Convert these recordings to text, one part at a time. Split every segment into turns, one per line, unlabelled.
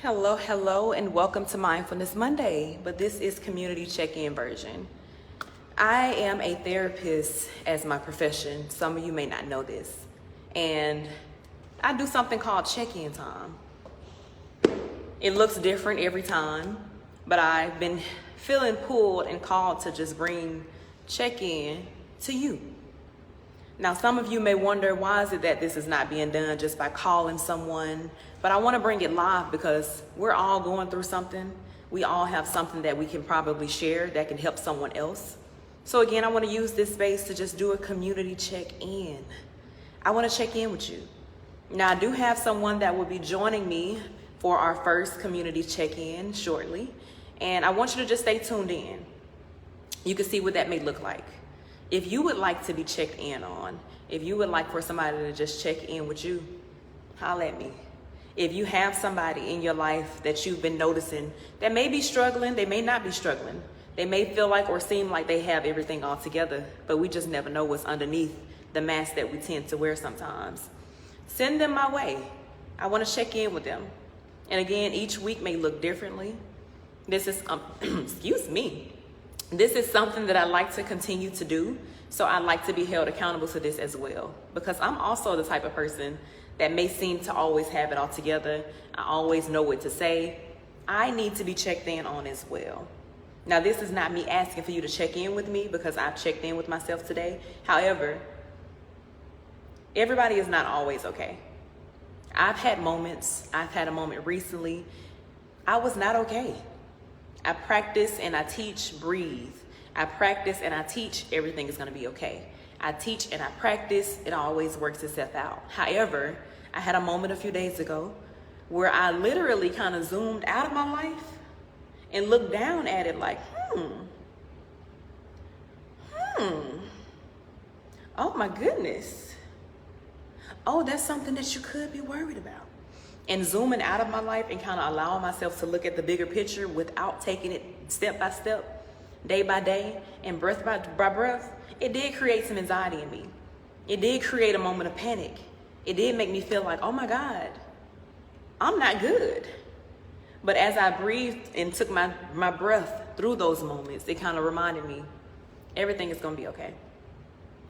Hello, and welcome to Mindfulness Monday, but this is community check-in version. I am a therapist as my profession. Some of you may not know this. And I do something called check-in time. It looks different every time, but I've been feeling pulled and called to just bring check-in to you. Now, some of you may wonder, why is it that this is not being done just by calling someone? But I want to bring it live because we're all going through something. We all have something that we can probably share that can help someone else. So again, I want to use this space to just do a community check-in. I want to check in with you. Now, I do have someone that will be joining me for our first community check-in shortly. And I want you to just stay tuned in. You can see what that may look like. If you would like to be checked in on, if you would like for somebody to just check in with you, holler at me. If you have somebody in your life that you've been noticing that may be struggling, they may not be struggling. They may feel like or seem like they have everything all together, but we just never know what's underneath the mask that we tend to wear sometimes. Send them my way. I want to check in with them. And again, each week may look differently. This is, excuse me. This is something that I like to continue to do, so I like to be held accountable to this as well. Because I'm also the type of person that may seem to always have it all together. I always know what to say. I need to be checked in on as well. Now, this is not me asking for you to check in with me because I've checked in with myself today. However, everybody is not always okay. I've had moments. I've had a moment recently. I was not okay. I practice and I teach, breathe. I practice and I teach, everything is going to be okay. I teach and I practice, it always works itself out. However, I had a moment a few days ago where I literally kind of zoomed out of my life and looked down at it like, oh my goodness. Oh, that's something that you could be worried about. And zooming out of my life and kind of allowing myself to look at the bigger picture without taking it step by step, day by day, and breath by breath, it did create some anxiety in me. It did create a moment of panic. It did make me feel like, oh my God, I'm not good. But as I breathed and took my breath through those moments, it kind of reminded me, everything is going to be okay.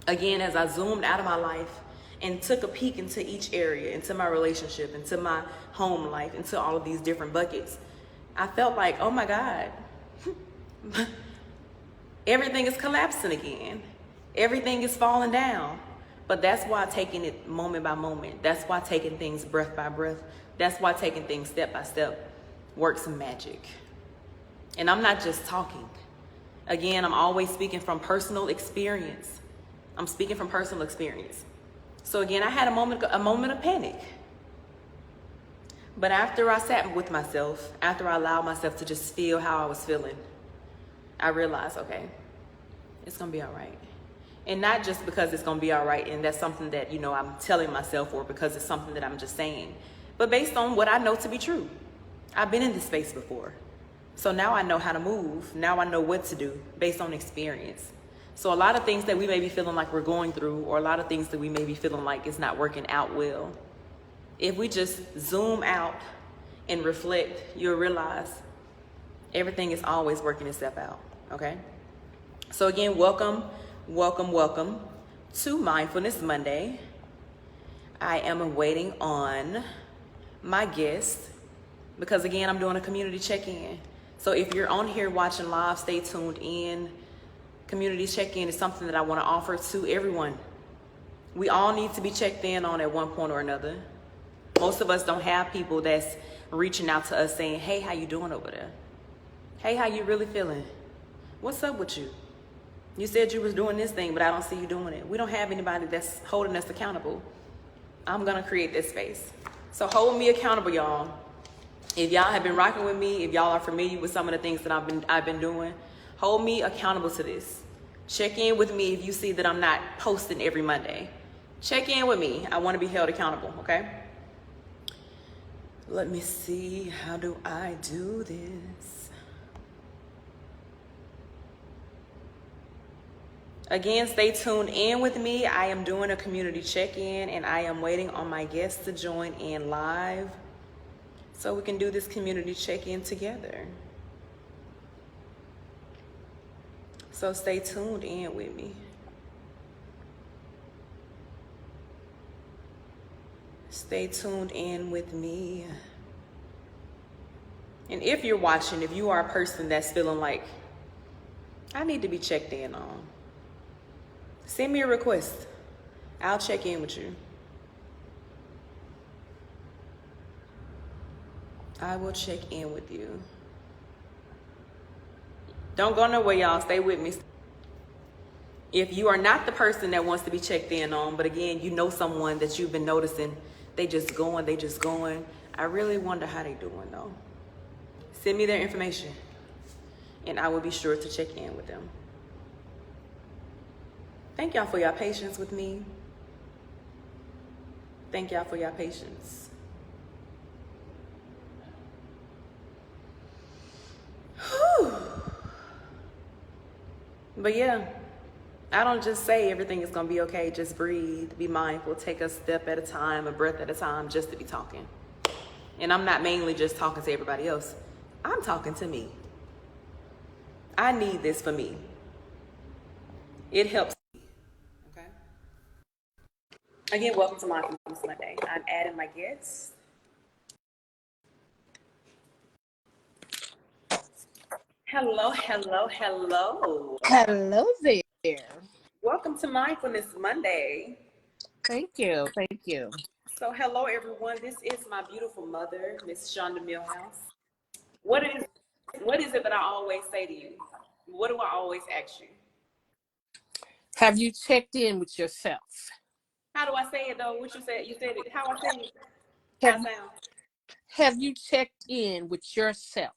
Again, as I zoomed out of my life and took a peek into each area, into my relationship, into my home life, into all of these different buckets, I felt like, oh my God, everything is collapsing again. Everything is falling down. But that's why taking it moment by moment, that's why taking things breath by breath, that's why taking things step by step works magic. And I'm not just talking. Again, I'm always speaking from personal experience. I'm speaking from personal experience. So again, I had a moment of panic. But after I sat with myself, after I allowed myself to just feel how I was feeling, I realized, okay, it's gonna be all right. And not just because it's gonna be all right and that's something that, I'm telling myself or because it's something that I'm just saying, but based on what I know to be true. I've been in this space before. So now I know how to move. Now I know what to do based on experience. So a lot of things that we may be feeling like we're going through, or a lot of things that we may be feeling like it's not working out well, if we just zoom out and reflect, you'll realize everything is always working itself out, okay? So again, welcome to Mindfulness Monday. I am waiting on my guest because again, I'm doing a community check-in. So if you're on here watching live, stay tuned in. Community check-in is something that I want to offer to everyone. We all need to be checked in on at one point or another. Most of us don't have people that's reaching out to us saying, hey, how you doing over there? Hey, how you really feeling? What's up with you? You said you was doing this thing, but I don't see you doing it. We don't have anybody that's holding us accountable. I'm going to create this space. So hold me accountable, y'all. If y'all have been rocking with me, if y'all are familiar with some of the things that I've been doing, hold me accountable to this. Check in with me if you see that I'm not posting every Monday. Check in with me. I want to be held accountable, okay? Let me see. How do I do this? Again, stay tuned in with me. I am doing a community check-in and I am waiting on my guests to join in live. so we can do this community check-in together. So stay tuned in with me. Stay tuned in with me. And if you're watching, if you are a person that's feeling like, I need to be checked in on, send me a request. I'll check in with you. I will check in with you. Don't go nowhere, y'all. Stay with me. If you are not the person that wants to be checked in on, but again, you know someone that you've been noticing, they just going. I really wonder how they doing though. Send me their information and I will be sure to check in with them. Thank y'all for your patience with me. Thank y'all for your patience. Whew. But yeah, I don't just say everything is gonna be okay. Just breathe, be mindful, take a step at a time, a breath at a time, just to be talking. And I'm not mainly just talking to everybody else. I'm talking to me. I need this for me. It helps me. Okay. Again, welcome to Mindfulness Monday. I'm adding my guests. Hello, hello, hello.
Hello there.
Welcome to Mindfulness Monday.
Thank you. Thank you.
So, hello everyone. This is my beautiful mother, Miss Shonda Millhouse. What is it that I always say to you? What do I always ask you?
Have you checked in with yourself?
How do I say it though? What you said? You said it. How I say it?
Have,
How it sound?
have you checked in with yourself?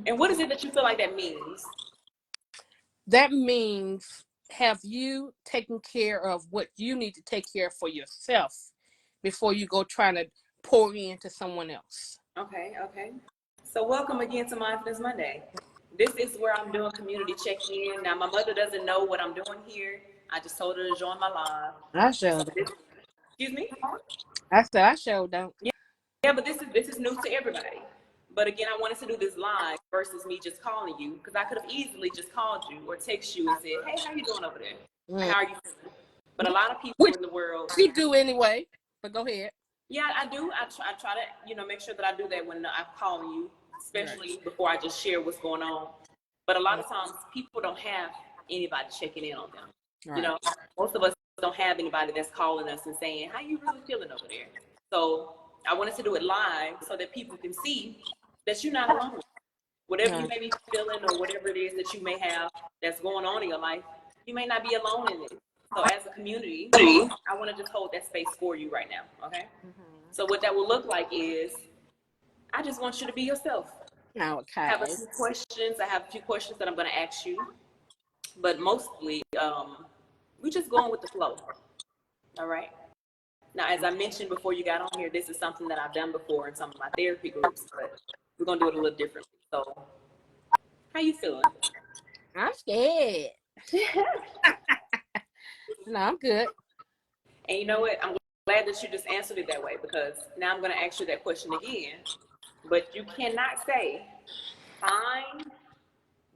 And what is it that you feel like that means?
That means, have you taken care of what you need to take care of for yourself before you go trying to pour into someone else?
Okay. So welcome again to Mindfulness Monday. This is where I'm doing community check-in. Now my mother doesn't know what I'm doing here. I just told her to join my live.
I showed.
Excuse me?
I said I showed don't.
Yeah, but this is new to everybody. But again, I wanted to do this live versus me just calling you because I could have easily just called you or text you and said, "Hey, how you doing over there? How are you feeling?" But a lot of people
Which
in the world,
you do anyway. But go ahead.
yeah, I do. I try to make sure that I do that when I'm calling you, especially before I just share what's going on. But a lot of times people don't have anybody checking in on them.
Right.
Most of us don't have anybody that's calling us and saying, "How you really feeling over there?" So I wanted to do it live so that people can see that you're not alone. Whatever you may be feeling or whatever it is that you may have that's going on in your life, you may not be alone in it. So as a community, I want to just hold that space for you right now, okay? So what that will look like is, I just want you to be yourself.
Okay.
I have a few questions. I have a few questions that I'm going to ask you, but mostly we just going with the flow, all right? Now, as I mentioned before you got on here, this is something that I've done before in some of my therapy groups, but we're going to do it a little differently. So how you feeling?
I'm scared. No, I'm good.
And you know what? I'm glad that you just answered it that way because now I'm going to ask you that question again. But you cannot say fine,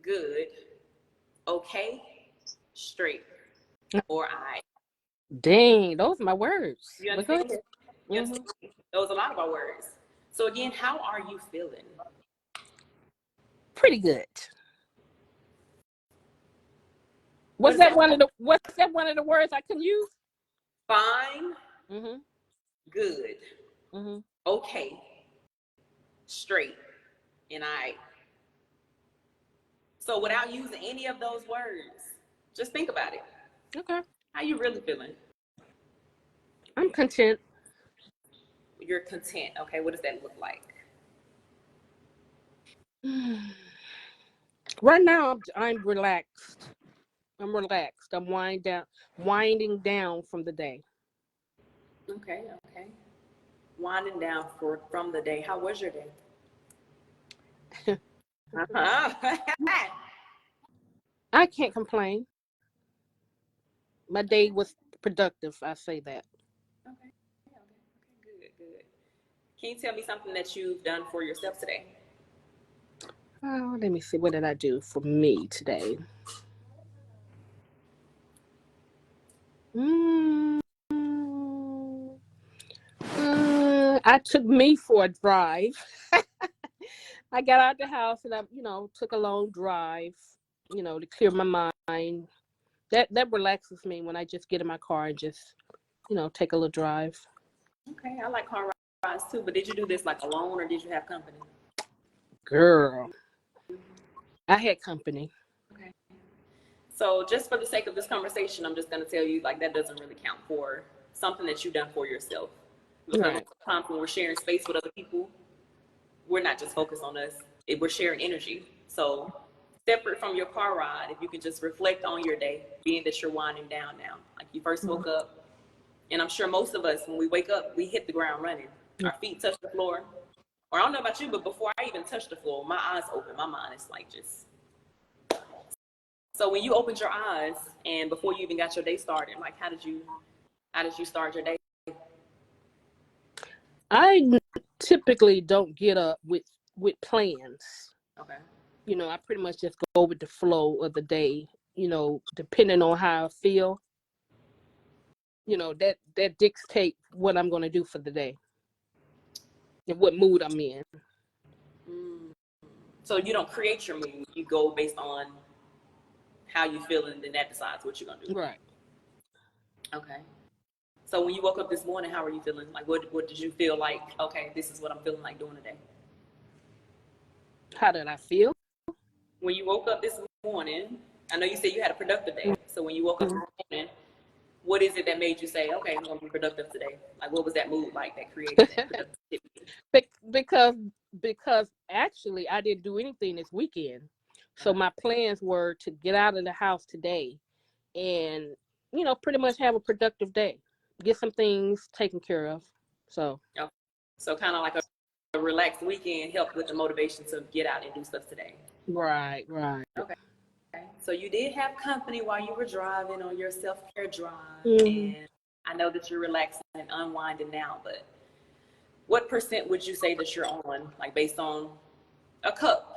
good, okay, straight, or I.
Dang, those are my words.
You
But go
understand?
ahead.
You understand? Those are a lot of our words. So again, how are you feeling?
Pretty good. What's that one of the words I can use?
Fine,
Mm-hmm.
good,
Mm-hmm.
okay, straight, and I. So without using any of those words, just think about it.
Okay.
How you really feeling?
I'm content.
You're content. Okay, what does that look like?
Right now, I'm relaxed. I'm winding down from the day.
Okay. Winding down from the day. How was your day?
I can't complain. My day was productive. I say that.
Okay. Good. Can you tell me something that you've done for yourself today?
Oh, let me see. What did I do for me today? Mm, I took me for a drive. I got out the house and I, took a long drive, to clear my mind. That relaxes me when I just get in my car and just, take a little drive.
Okay, I like car rides too, but did you do this like alone or did you have company?
Girl, I had company.
Okay. So just for the sake of this conversation, I'm just going to tell you like that doesn't really count for something that you've done for yourself. Because
Right.
sometimes when we're sharing space with other people, we're not just focused on us, we're sharing energy. So separate from your car ride, if you can just reflect on your day, being that you're winding down now. Like you first woke up, and I'm sure most of us, when we wake up, we hit the ground running. Our feet touch the floor. Or I don't know about you, but before I even touch the floor, my eyes open. My mind is like just. So when you opened your eyes and before you even got your day started, like how did you start your day?
I typically don't get up with plans.
Okay.
I pretty much just go with the flow of the day, depending on how I feel, that dictate what I'm going to do for the day and what mood I'm in.
Mm. So you don't create your mood. You go based on how you feel, and then that decides what you're gonna do.
Right.
Okay. So when you woke up this morning, how are you feeling? Like, what did you feel like? Okay, this is what I'm feeling like doing today.
How did I feel?
When you woke up this morning, I know you said you had a productive day. So when you woke up this morning, what is it that made you say, okay, I'm gonna be productive today? Like, what was that mood like that created that productivity?
because because actually I didn't do anything this weekend. So my plans were to get out of the house today and pretty much have a productive day. Get some things taken care of. So,
Okay. So kind of like a relaxed weekend helped with the motivation to get out and do stuff today.
right, right.
Okay. So you did have company while you were driving on your self-care drive,
Hmm.
and I know that you're relaxing and unwinding now, but what percent would you say that you're on, like based on a cup?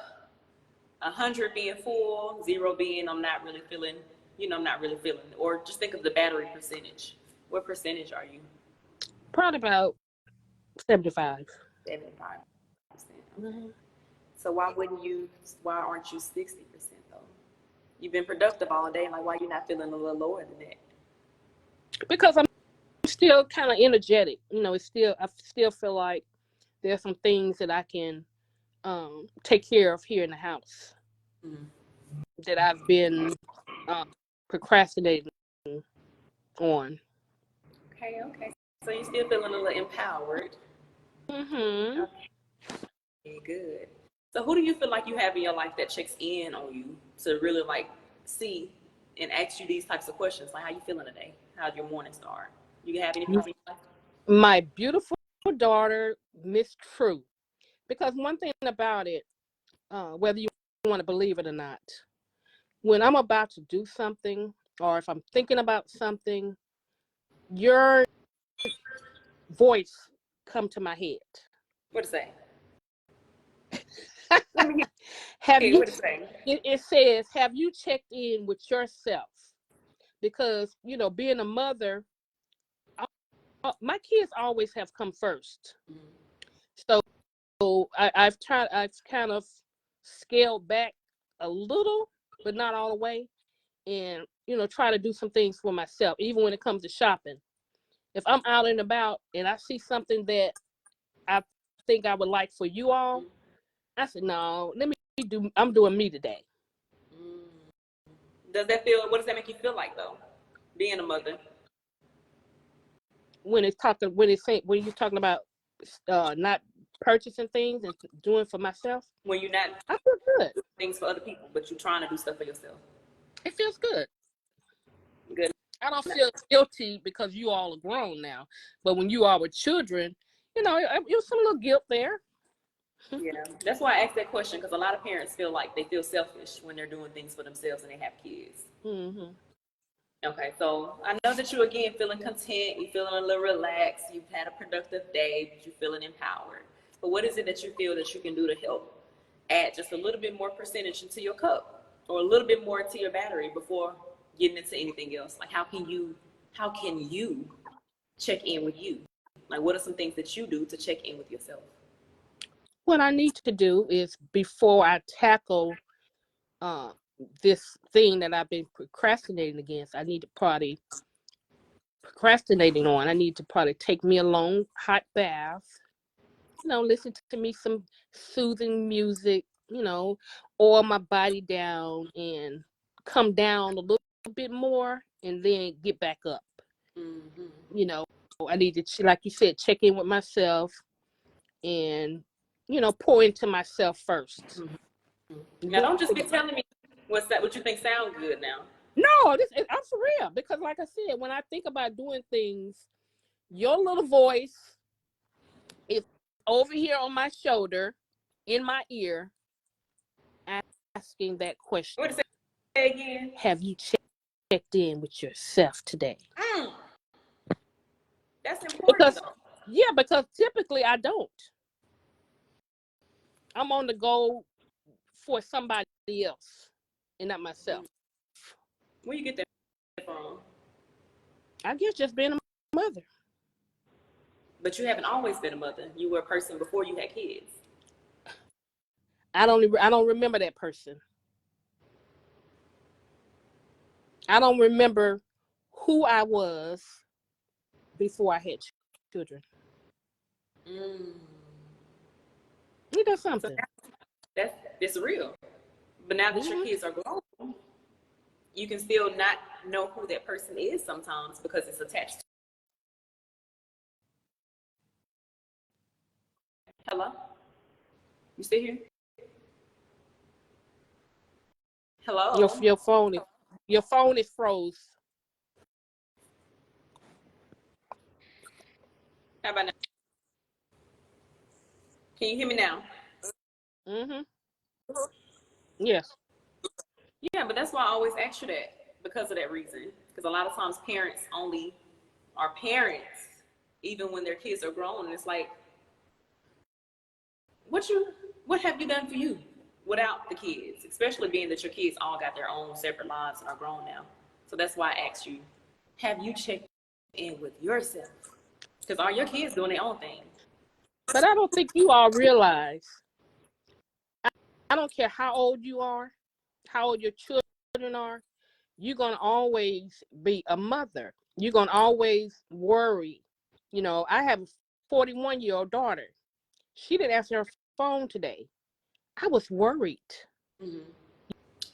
100 being full, 0 being I'm not really feeling, or just think of the battery percentage. What percentage are you?
Probably about 75.
75%. Okay.
Hmm.
So why aren't you 60% though? You've been productive all day. Like, why you not feeling a little lower than that?
Because I'm still kind of energetic. I still feel like there's some things that I can take care of here in the house
Mm-hmm.
that I've been uh, procrastinating on.
Okay, okay. So you still feeling a little empowered.
Hmm.
Okay, good. So who do you feel like you have in your life that checks in on you to really like see and ask you these types of questions? Like, how you feeling today? How'd your morning start? You have any people in your life?
My beautiful daughter, Miss True. Because one thing about it, whether you want to believe it or not, when I'm about to do something or if I'm thinking about something, your voice come to my head.
What to say? Let me
Have
hear
you?
what to say.
It says, have you checked in with yourself? Because being a mother, my kids always have come first. So I've tried. I've kind of scaled back a little, but not all the way, and try to do some things for myself, even when it comes to shopping. If I'm out and about and I see something that I think I would like for you all, I said, no, let me do. I'm doing me today.
Mm. What does that make you feel like though? Being a mother.
When you're talking about not purchasing things and doing for myself,
When you're not
I feel good.
doing things for other people, but you're trying to do stuff for yourself.
It feels good.
Good.
I don't feel guilty because you all are grown now. But when you are with children, it was some little guilt there.
Yeah, that's why I asked that question because a lot of parents feel like they feel selfish when they're doing things for themselves and they have kids.
Hmm.
Okay, so I know that you again feeling content, you feeling a little relaxed, you've had a productive day, but you're feeling empowered. But what is it that you feel that you can do to help add just a little bit more percentage into your cup or a little bit more into your battery before getting into anything else? Like how can you check in with you? Like what are some things that you do to check in with yourself?
What I need to do is before I tackle uh, this thing that I've been procrastinating against, I need to I need to probably take me a long hot bath, listen to me some soothing music, oil my body down and come down a little bit more and then get back up.
Mm-hmm.
You know, I need to, like you said, check in with myself and, pour into myself first.
Mm-hmm. Now don't just be telling me what you think sound good now.
No, I'm for real. Because like I said, when I think about doing things, your little voice is over here on my shoulder, in my ear, asking that
What to
question.
say again?
Have you checked in with yourself today?
Mm, that's important
Because,
though.
yeah, because typically I don't. I'm on the go for somebody else and not myself.
Where you get that from?
I guess just being a mother.
But you haven't always been a mother. You were a person before you had kids.
I don't remember that person. I don't remember who I was before I had children.
Mm.
Ain't that
So
something?
it's real. But now that your
Mm-hmm.
kids are grown, you can still not know who that person is sometimes because it's attached. Hello? You still here?
Your
Hello?
your phone is your phone is froze.
How about now? Can you hear me now?
Mm-hmm. Yes.
Yeah, but that's why I always ask you that because of that reason. Because a lot of times parents only are parents even when their kids are grown. And it's like, what you what have you done for you without the kids? Especially being that your kids all got their own separate lives and are grown now. So that's why I asked you, have you checked in with yourself? Because are your kids doing their own thing?
But I don't think you all realize. I don't care how old you are, how old your children are. You're gonna always be a mother. You're gonna always worry. I have a 41-year-old daughter. She didn't answer her phone today. I was worried.
Mm-hmm.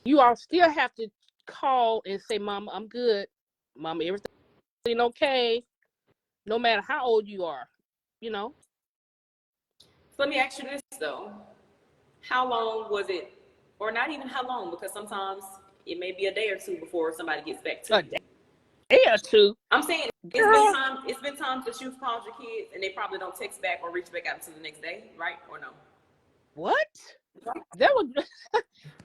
You all still have to call and say, Mama, I'm good. Mama, everything okay, no matter how old you are, you know?
So let me ask you this though. How long was it, or not even how long, because sometimes it may be a day or two before somebody gets back to
A
you.
day or two.
I'm saying
Girl,
it's been times that you've called your kids and they probably don't text back or reach back out until the next day, right? Or no?
what? That would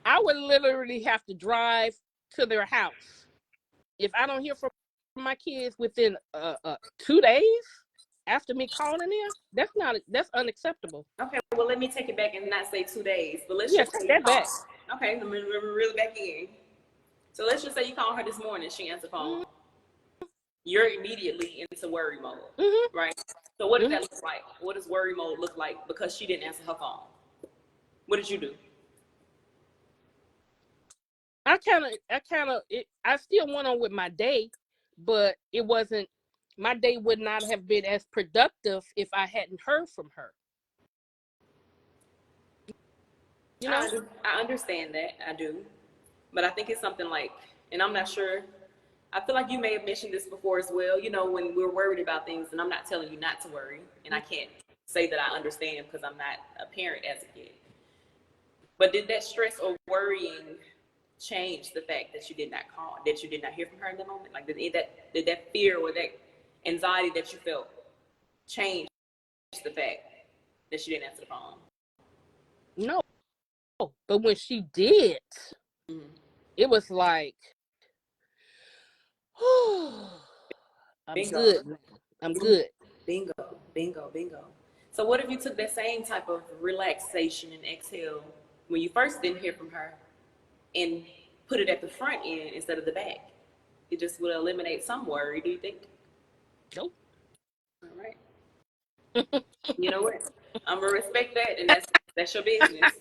I would literally have to drive to their house. If I don't hear from my kids within 2 days after me calling them, that's unacceptable.
Okay, well let me take it back and not say 2 days, but let's
Yeah,
just
take
say you
that
call.
back.
Okay, let me reel it back in. So let's just say you call her this morning, she answered the phone.
Mm-hmm.
You're immediately into worry mode,
Mm-hmm.
right? So what does
Mm-hmm.
that look like? What does worry mode look like because she didn't answer her phone? What did you do?
I still went on with my day, but it wasn't. My day would not have been as productive if I hadn't heard from her. You know?
I understand that, I do. But I think it's something like, and I'm not sure, I feel like you may have mentioned this before as well, when we're worried about things, and I'm not telling you not to worry, and I can't say that I understand because I'm not a parent as of yet. But did that stress or worrying change the fact that you did not call, that you did not hear from her in the moment? Like did that fear or that anxiety that you felt change the fact that she didn't answer the phone?
No. But when she did,
Mm-hmm.
it was like, I'm
Bingo.
good. I'm good.
Bingo. Bingo. Bingo. So what if you took that same type of relaxation and exhale when you first didn't hear from her and put it at the front end instead of the back? It just would eliminate some worry, do you think?
Nope.
All right. You know what? I'm gonna respect that, and that's your business.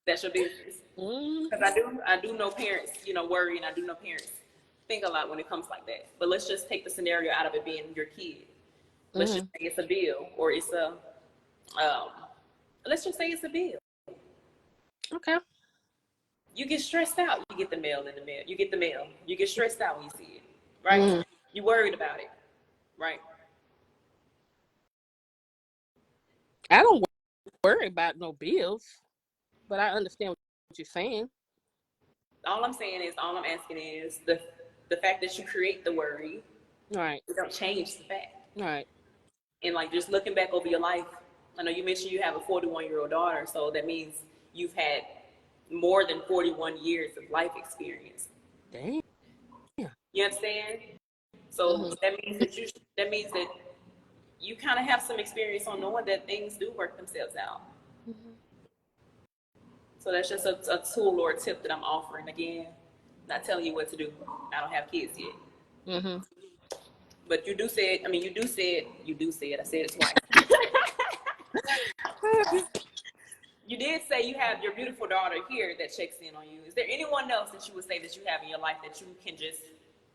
That's your business. Because I do know parents, worry, and I do know parents think a lot when it comes like that. But let's just take the scenario out of it being your kid. Let's just say it's a bill, or it's a, um, let's just say it's a bill.
Okay.
You get stressed out. You get the mail in the mail. You get the mail. You get stressed out when you see it, right?
Mm.
You worried about it, right?
I don't worry about no bills, but I understand what you're saying.
All I'm asking is the fact that you create the worry.
Right.
It don't change the fact.
Right.
And like just looking back over your life, I know you mentioned you have a 41-year-old daughter, so that means you've had more than 41 years of life experience.
Damn.
You understand? So that means that you kind of have some experience on knowing that things do work themselves out. So that's just a tool or a tip that I'm offering. Again, not telling you what to do. I don't have kids yet.
Mm-hmm.
But you do say it. I mean, you do say it. I said it twice. You did say you have your beautiful daughter here that checks in on you. Is there anyone else that you would say that you have in your life that you can just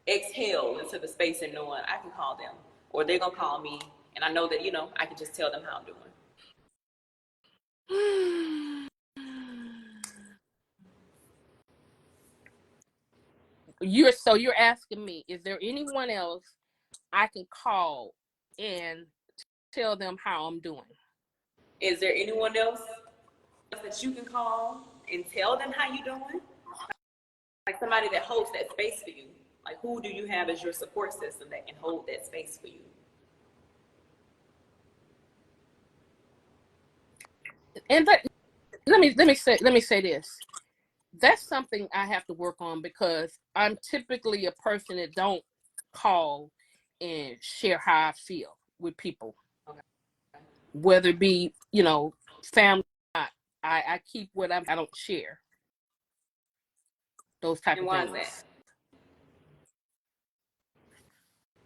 exhale into the space and knowing I can call them, or they're gonna call me, and I know that I can just tell them how I'm doing.
You're asking me, is there anyone else I can call and tell them how I'm doing?
Is there anyone else that you can call and tell them how you're doing? Like somebody that holds that space for you. Like who do you have as your support system that can hold that space for you?
And let me say this. That's something I have to work on because I'm typically a person that don't call and share how I feel with people,
Okay.
whether it be family. I keep what I don't share those type
And
of
why is that?
things.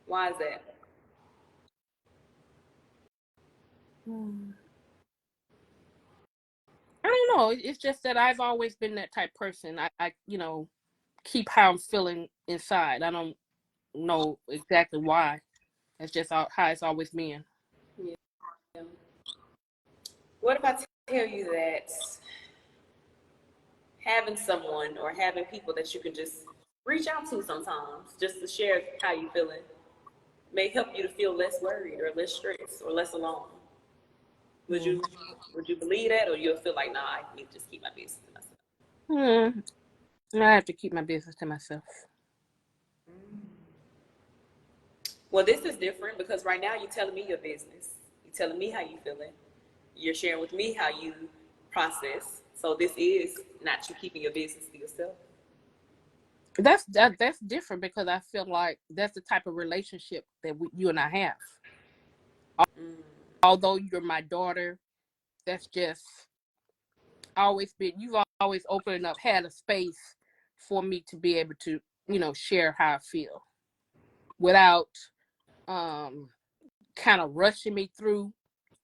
Why is that?
I don't know. It's just that I've always been that type person. I keep how I'm feeling inside. I don't know exactly why. That's just how it's always been.
Yeah. What if I tell you that having someone or having people that you can just reach out to sometimes just to share how you feeling may help you to feel less worried or less stressed or less alone? Would
Mm.
you would you believe that, or you'll feel like, nah, I need to just keep my business to myself?
I have to keep my business to myself.
Well, this is different because right now you're telling me your business. You're telling me how you feeling. You're sharing with me how you process. So this is not you keeping your business to yourself.
That's different because I feel like that's the type of relationship that you and I have.
Mm,
Although you're my daughter, that's just always been. You've always opened up, had a space for me to be able to, share how I feel without kind of rushing me through,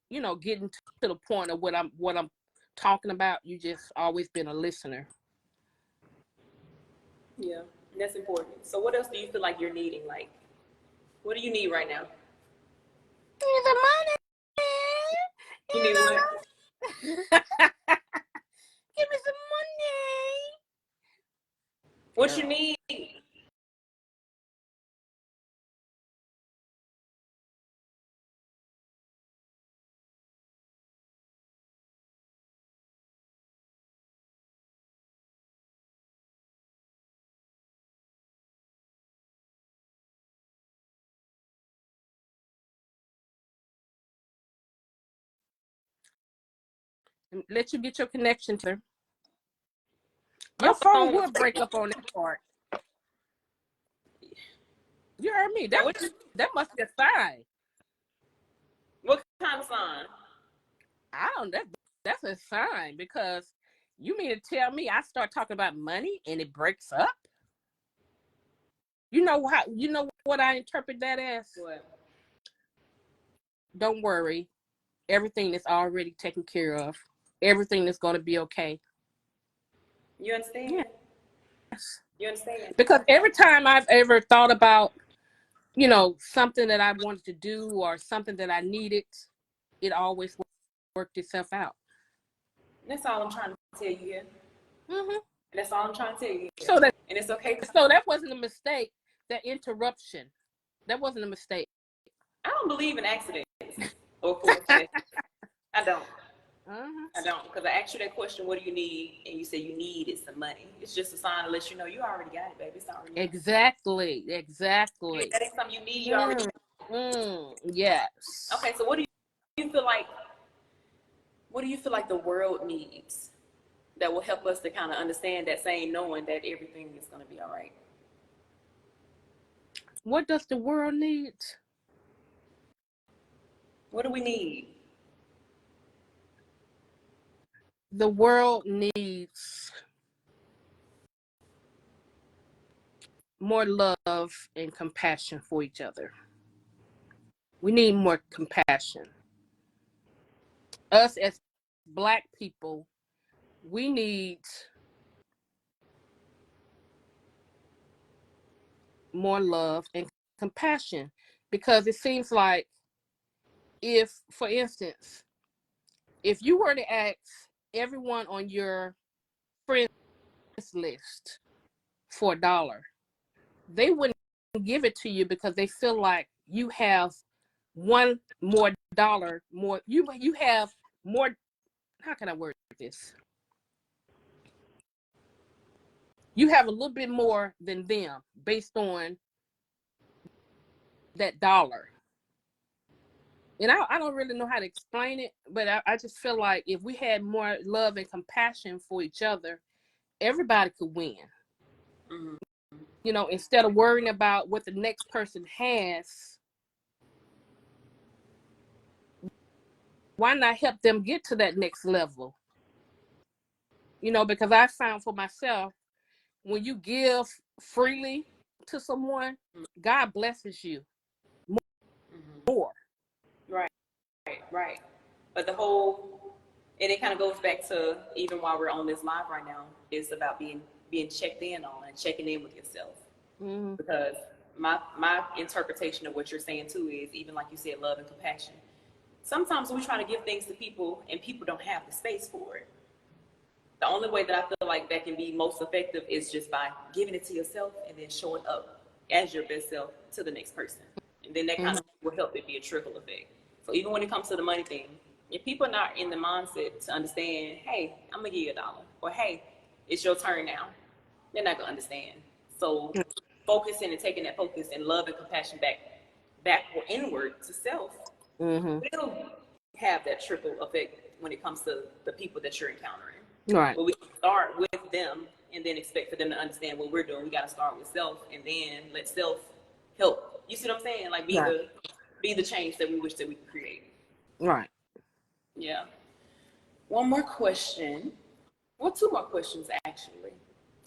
getting to the point of what I'm talking about. You just always been a listener.
yeah, that's important. So what else do you feel like you're needing? Like, what do you need right now?
The money.
You need what?
Give me some money.
What you
Girl.
need?
Let you get your connection to her.
My
Your phone
phone was
would break up on that part. You heard me.
Now,
That must be a sign.
what kind of sign?
I don't. That's a sign, because you mean to tell me I start talking about money and it breaks up? You know how? You know what I interpret that as?
What?
Don't worry, everything is already taken care of. Everything is going to be okay.
You understand?
Yes.
You understand?
Because every time I've ever thought about, something that I wanted to do or something that I needed, it always worked itself out.
That's all I'm trying to tell you here.
Mm-hmm.
That's all I'm trying to tell you here.
So
And it's okay.
that wasn't a mistake. That interruption, that wasn't a mistake.
I don't believe in accidents or coincidence. I don't.
Uh-huh.
I don't. Because I asked you that question, what do you need? And you said you needed some money. It's just a sign to let you know you already got it, baby. It's already yours.
Exactly.
That ain't something you need. You already got it.
Yes.
Okay, so what do you feel like? What do you feel like the world needs that will help us to kind of understand that same knowing that everything is going to be all right?
What does the world need?
What do we need?
The world needs more love and compassion for each other. We need more compassion. Us as Black people, we need more love and compassion, because it seems like, if, for instance, if you were to ask everyone on your friends list for $1, they wouldn't give it to you because they feel like you have one more dollar more. You have more. How can I word this? You have a little bit more than them based on that dollar. And I don't really know how to explain it, but I just feel like if we had more love and compassion for each other, everybody could win.
Mm-hmm.
Instead of worrying about what the next person has, why not help them get to that next level? Because I found for myself, when you give freely to someone, God blesses you more.
Right, right. But and it kind of goes back to even while we're on this live right now, it's about being checked in on and checking in with yourself.
Mm-hmm.
Because my interpretation of what you're saying too is, even like you said, love and compassion. Sometimes we try to give things to people and people don't have the space for it. The only way that I feel like that can be most effective is just by giving it to yourself and then showing up as your best self to the next person. And then that kind of will help it be a trickle effect. So even when it comes to the money thing, if people are not in the mindset to understand, hey, I'm gonna give you $1, or hey, it's your turn now, they're not gonna understand. So focusing and taking that focus and love and compassion back or inward to self
Mm-hmm.
will have that trickle effect when it comes to the people that you're encountering.
Right.
But we can start with them and then expect for them to understand what we're doing. We got to start with self and then let self help. You see what I'm saying? Like be the change that we wish that we could create.
Right.
Yeah. One more question. Well, two more questions actually.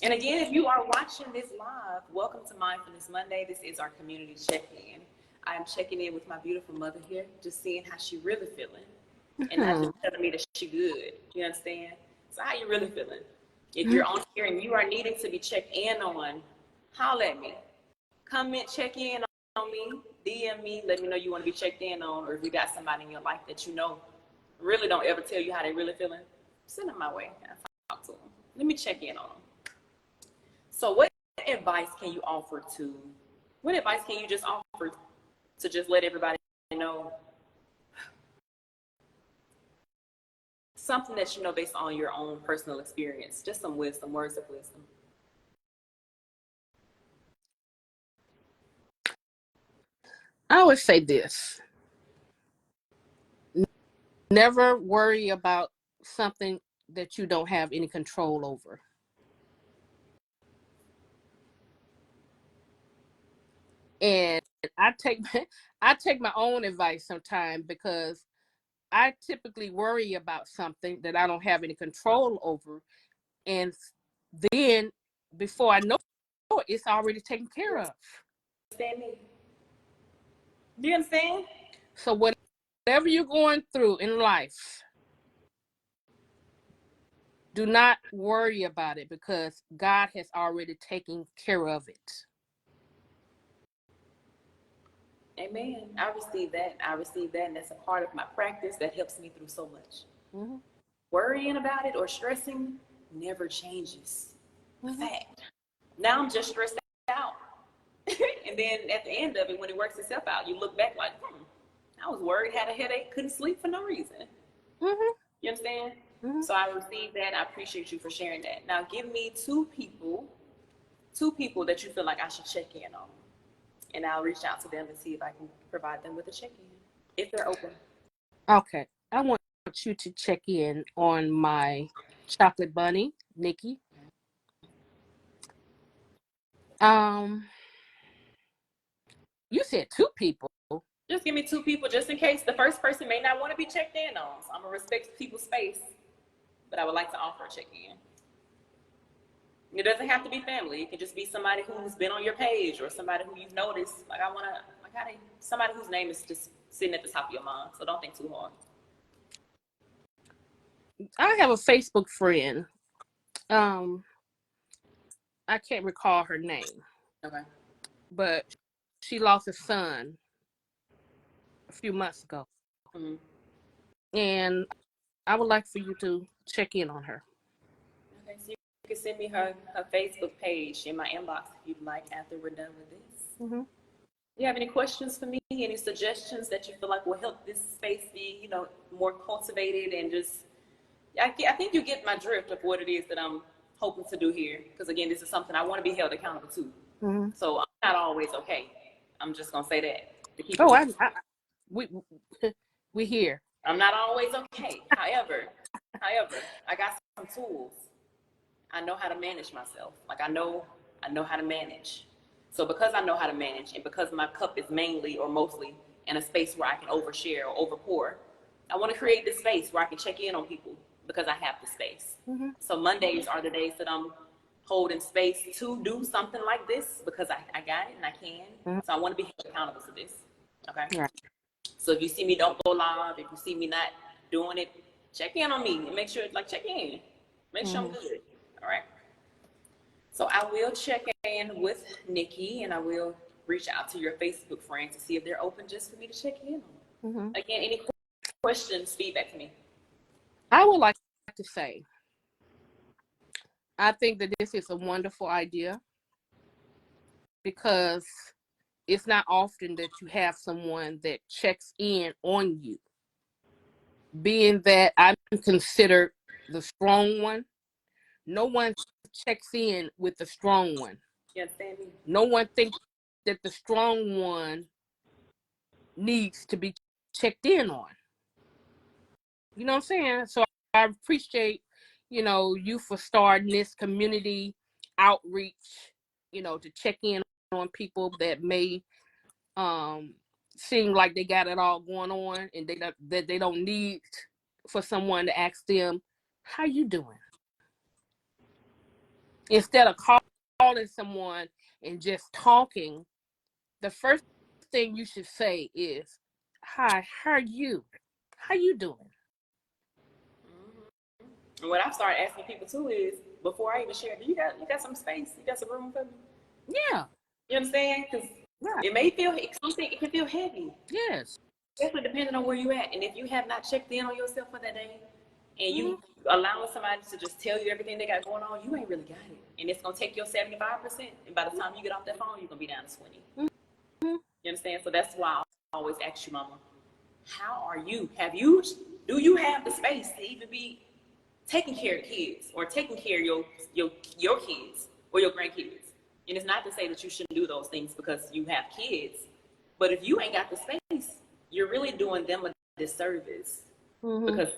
And again, if you are watching this live, welcome to Mindfulness Monday. This is our community check-in. I am checking in with my beautiful mother here, just seeing how she really feeling. And not just telling me that she good. You understand? So how you really feeling? If you're on here and you are needing to be checked in on, holler at me. Comment, check in on me, DM me, let me know you want to be checked in on, or if you got somebody in your life that you know really don't ever tell you how they really feeling, send them my way. I'll talk to them. Let me check in on them. So what advice can you just offer to just let everybody know something that you know based on your own personal experience, just some wisdom, words of wisdom?
I would say this: never worry about something that you don't have any control over. And I take I take my own advice sometimes because I typically worry about something that I don't have any control over, and then before I know it, it's already taken care of.
Understand me? Do you understand?
So whatever you're going through in life, do not worry about it because God has already taken care of it.
Amen. I receive that. I receive that, and that's a part of my practice that helps me through so much.
Mm-hmm.
Worrying about it or stressing never changes.
Mm-hmm.
Fact. Now I'm just stressed out. And then at the end of it, when it works itself out, you look back like, I was worried, had a headache, couldn't sleep for no reason.
Mm-hmm.
You understand?
Mm-hmm.
So I received that. I appreciate you for sharing that. Now give me two people that you feel like I should check in on. And I'll reach out to them and see if I can provide them with a check-in, if they're open.
Okay. I want you to check in on my chocolate bunny, Nikki. You said two people.
Just give me two people, just in case the first person may not want to be checked in on. So I'm gonna respect people's space, but I would like to offer a check-in. It doesn't have to be family. It can just be somebody who's been on your page or somebody who you've noticed. Like I wanna, like how they, somebody whose name is just sitting at the top of your mind. So don't think too hard.
I have a Facebook friend. I can't recall her name,
Okay.
but she lost a son a few months ago.
Mm-hmm.
And I would like for you to check in on her.
Okay. So you can send me her Facebook page in my inbox if you'd like after we're done with this.
Mm-hmm.
Do you have any questions for me? Any suggestions that you feel like will help this space be, more cultivated and just, I think you get my drift of what it is that I'm hoping to do here. Because again, this is something I want to be held accountable to.
Mm-hmm.
So I'm not always okay. I'm just gonna say that.
We here.
I'm not always okay. However, I got some tools. I know how to manage myself. Like I know how to manage. So because I know how to manage and because my cup is mainly or mostly in a space where I can overshare or overpour, I want to create this space where I can check in on people because I have the space.
Mm-hmm.
So Mondays are the days that I'm holding space to do something like this because I got it and I can.
Mm-hmm.
So I want to be held accountable to this. Okay.
Right.
So if you see me don't go live, if you see me not doing it, check in on me and make sure, check in. Make sure I'm good. All right. So I will check in with Nikki and I will reach out to your Facebook friends to see if they're open just for me to check in on.
Mm-hmm.
Again, any questions, feedback to me.
I would like to say, I think that this is a wonderful idea because it's not often that you have someone that checks in on you. Being that I'm considered the strong one, no one checks in with the strong one.
You understand me?
No one thinks that the strong one needs to be checked in on. You know what I'm saying? So I appreciate, you for starting this community outreach, to check in on people that may seem like they got it all going on and they don't need for someone to ask them, how you doing? Instead of calling someone and just talking, the first thing you should say is, hi, how are you? How you doing?
And what I've started asking people too is, before I even share, you got some space? You got some room for me?
Yeah.
You understand? Because it may feel, something, it can feel heavy.
Yes.
Especially depending on where you at. And if you have not checked in on yourself for that day, and you allowing somebody to just tell you everything they got going on, you ain't really got it. And it's going to take your 75%. And by the time you get off that phone, you're going to be down to 20.
Mm-hmm.
You understand? So that's why I always ask you, Mama, how are you? Do you have the space to even be taking care of kids or taking care of your kids or your grandkids? And it's not to say that you shouldn't do those things because you have kids, but if you ain't got the space, you're really doing them a disservice.
Mm-hmm.
Because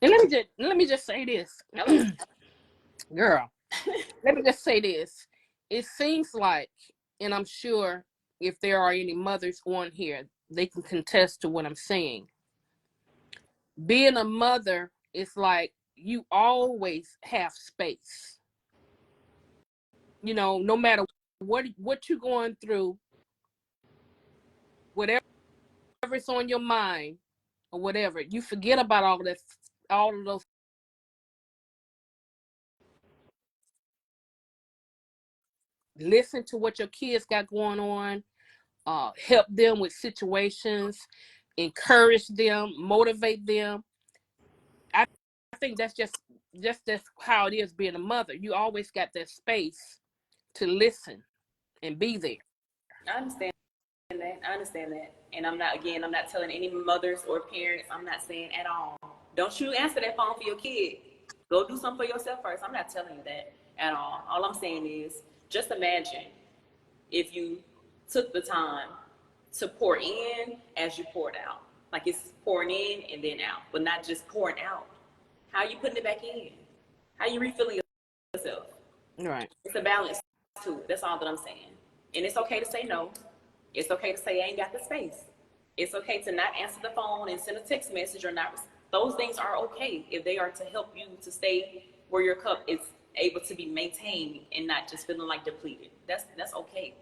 and let me just say this, girl. Let me just say this. It seems like, and I'm sure if there are any mothers on here, they can contest to what I'm saying. Being a mother is like you always have space. You know, no matter what you're going through, whatever's on your mind or whatever, you forget about all of those. Listen to what your kids got going on, help them with situations, encourage them, motivate them. I think that's just how it is being a mother. You always got that space to listen and be there.
I understand that. I understand that. And I'm not telling any mothers or parents, I'm not saying at all. Don't you answer that phone for your kid. Go do something for yourself first. I'm not telling you that at all. All I'm saying is just imagine if you took the time to pour in as you poured out. Like it's pouring in and then out, but not just pouring out. How are you putting it back in? How are you refilling yourself?
Right.
It's a balance to it. That's all that I'm saying. And it's okay to say no. It's okay to say I ain't got the space. It's okay to not answer the phone and send a text message or not. Those things are okay if they are to help you to stay where your cup is able to be maintained and not just feeling like depleted. That's okay.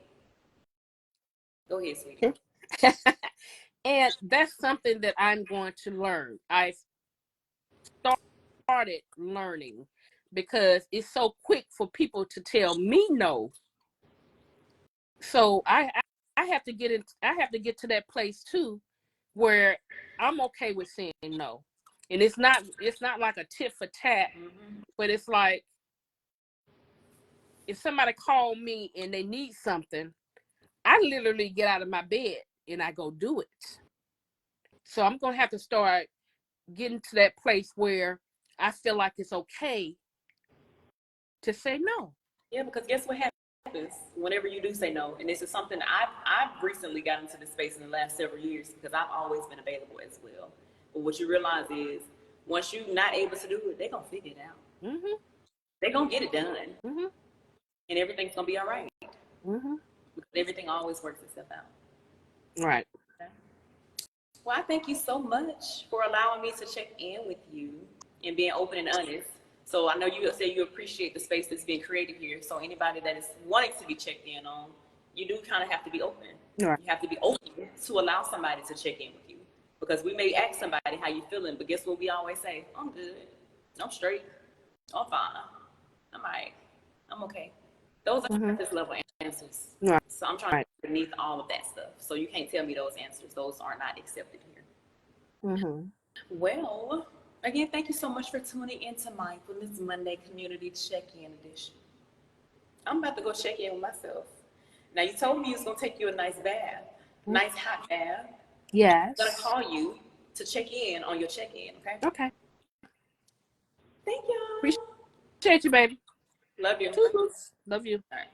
Go ahead, sweetie.
And that's something that I'm going to learn. I started learning because it's so quick for people to tell me no. So I have to get to that place too where I'm okay with saying no. And it's not like a tit for tat, but it's like if somebody called me and they need something, I literally get out of my bed and I go do it. So I'm going to have to start getting to that place where I feel like it's okay to say no.
Yeah, because guess what happens whenever you do say no? And this is something I've recently gotten into this space in the last several years because I've always been available as well. But what you realize is once you're not able to do it, they're going to figure it out.
Mm-hmm.
They're going to get it done.
Mm-hmm.
And everything's going to be all right.
Mm-hmm.
Because everything always works itself out.
Right.
Okay. Well, I thank you so much for allowing me to check in with you and being open and honest. So I know you say you appreciate the space that's being created here. So anybody that is wanting to be checked in on, you do kind of have to be open.
Right.
You have to be open to allow somebody to check in with you. Because we may ask somebody how you feeling, but guess what we always say? I'm good. I'm straight. I'm fine. I'm all right. I'm okay. Those are surface level answers.
Right.
So I'm trying to get beneath all of that stuff. So you can't tell me those answers. Those are not accepted here.
Mm-hmm.
Well, again, thank you so much for tuning into Mindfulness Monday Community Check-In Edition. I'm about to go check in with myself. Now, you told me you was going to take you a nice bath, nice hot bath.
Yes.
I'm going to call you to check in on your check-in, okay?
Okay.
Thank y'all.
Appreciate you, baby.
Love you.
Toodles. Love you.
All right.